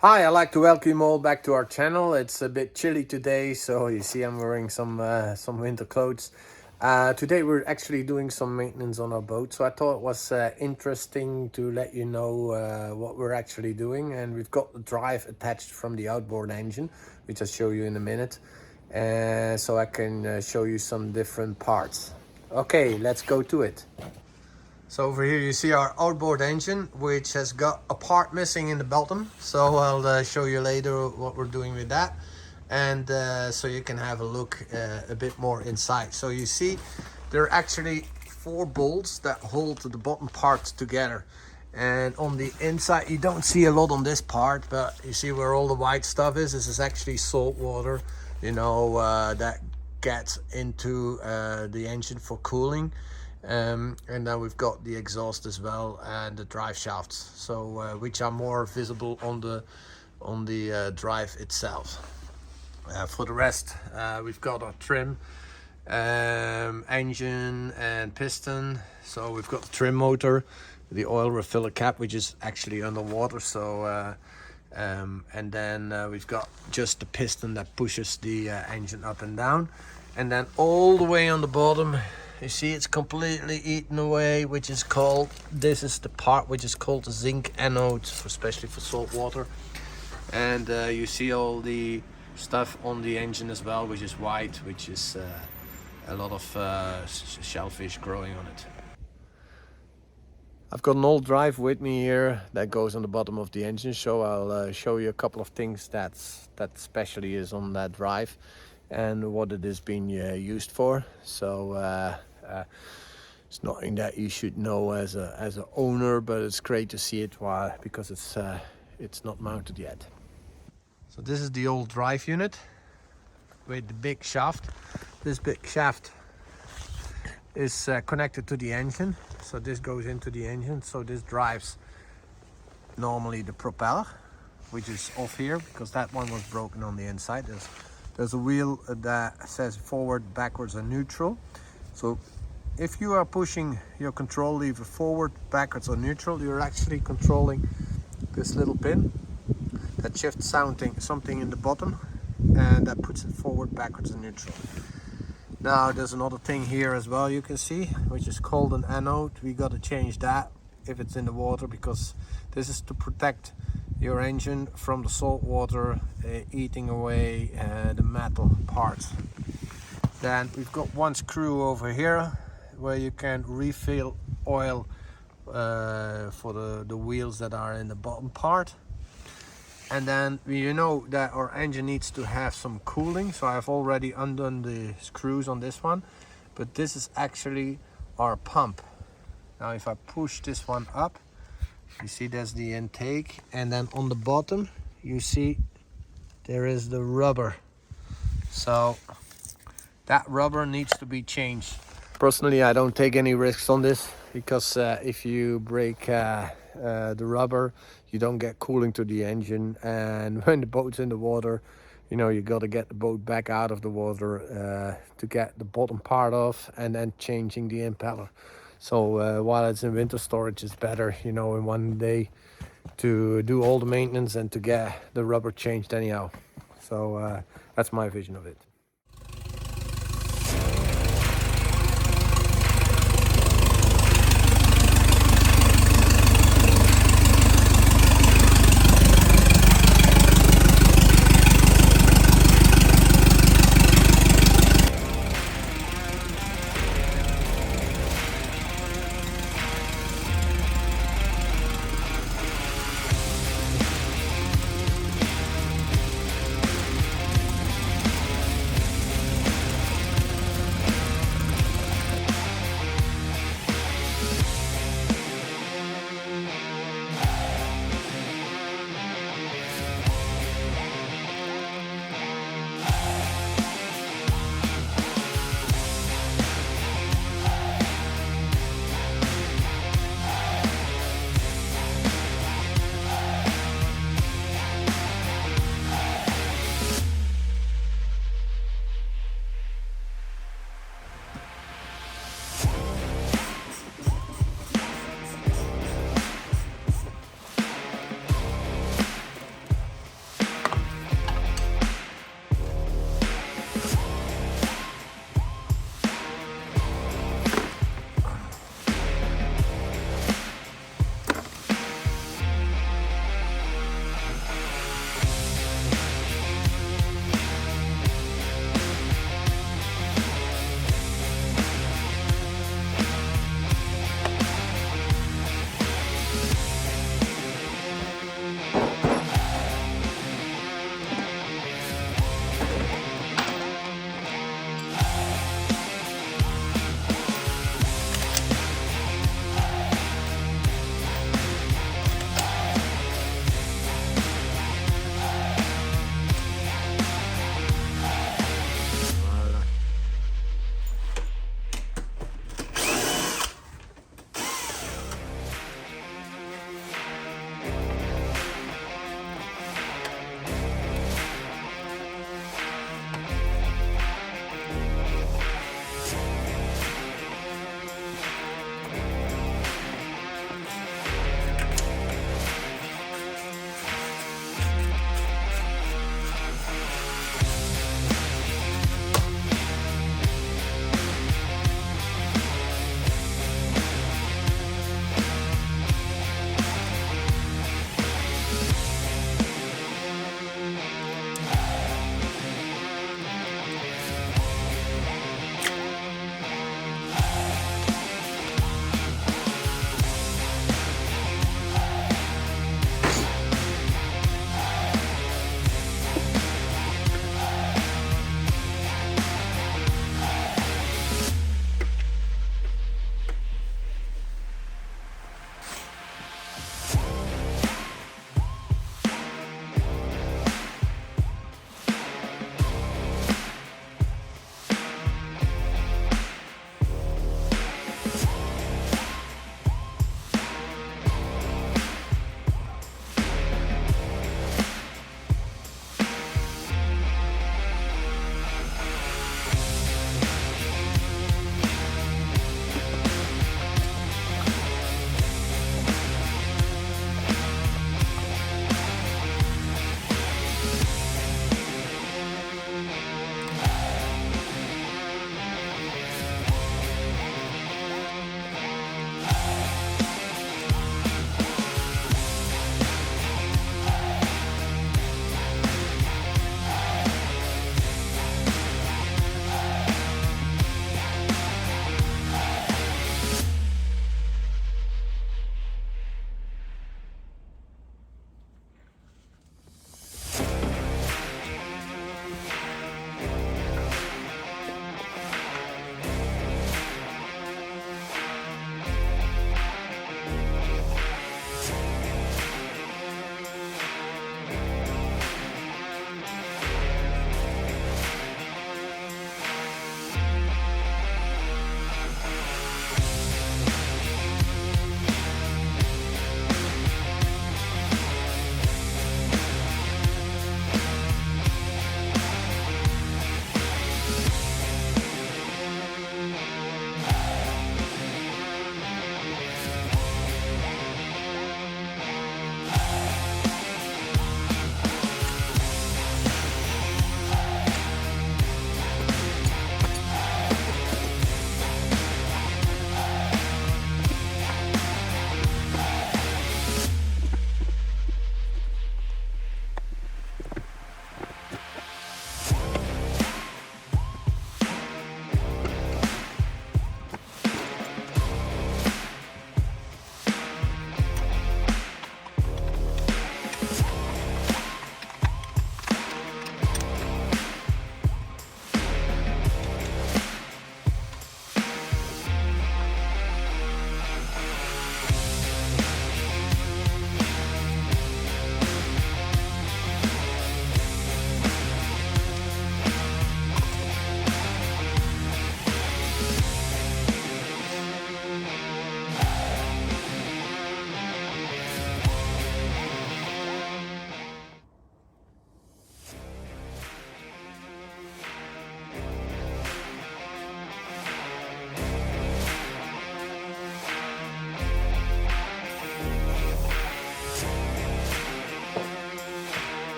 Hi, I'd like to welcome you all back to our channel. It's a bit chilly today, so you see I'm wearing some winter clothes. Today we're actually doing some maintenance on our boat, so I thought it was interesting to let you know what we're actually doing. And we've got the drive attached from the outboard engine, which I'll show you in a minute. So I can show you some different parts. Okay, let's go to it. So over here you see our outboard engine, which has got a part missing in the bottom. So I'll show you later what we're doing with that. And so you can have a look a bit more inside. So you see there are actually 4 bolts that hold the bottom parts together. And on the inside you don't see a lot on this part, but you see where all the white stuff is. This is actually salt water, that gets into the engine for cooling. And then we've got the exhaust as well and the drive shafts, so which are more visible on the drive itself. For the rest, we've got our trim, engine and piston. So we've got the trim motor, the oil refiller cap, which is actually underwater. So and then we've got just the piston that pushes the engine up and down, and then all the way on the bottom you see it's completely eaten away, which is called, this is the part which is called the zinc anode, especially for salt water. And you see all the stuff on the engine as well, which is white, which is a lot of shellfish growing on it. I've got an old drive with me here that goes on the bottom of the engine, so I'll show you a couple of things that especially is on that drive and what it is being used for. So it's nothing that you should know as an owner, but it's great to see it because it's not mounted yet. So this is the old drive unit with the big shaft. This big shaft is connected to the engine, so this goes into the engine. So this drives normally the propeller, which is off here because that one was broken on the inside. There's a wheel that says forward, backwards and neutral. So if you are pushing your control lever forward, backwards or neutral, you're actually controlling this little pin that shifts something in the bottom, and that puts it forward, backwards and neutral. Now there's another thing here as well you can see, which is called an anode. We got to change that if it's in the water, because this is to protect your engine from the salt water eating away the metal parts. Then we've got one screw over here where you can refill oil for the wheels that are in the bottom part. And then you know that our engine needs to have some cooling, so I've already undone the screws on this one, but this is actually our pump. Now if I push this one up, you see there's the intake, and then on the bottom you see there is the rubber. So that rubber needs to be changed. Personally, I don't take any risks on this, because if you break the rubber, you don't get cooling to the engine, and when the boat's in the water, you got to get the boat back out of the water to get the bottom part off, and then changing the impeller. So while it's in winter storage, it's better, in one day to do all the maintenance and to get the rubber changed anyhow. So that's my vision of it.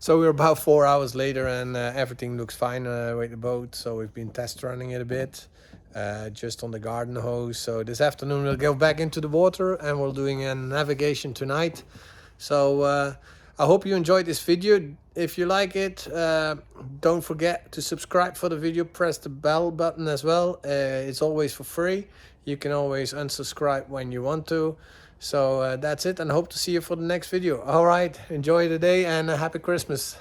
So we're about 4 hours later, and everything looks fine with the boat. So we've been test running it a bit, just on the garden hose. So this afternoon we'll go back into the water, and we're doing a navigation tonight. So I hope you enjoyed this video. If you like it, don't forget to subscribe for the video. Press the bell button as well. It's always for free. You can always unsubscribe when you want to. So that's it, and I hope to see you for the next video. All right, enjoy the day, and a happy Christmas.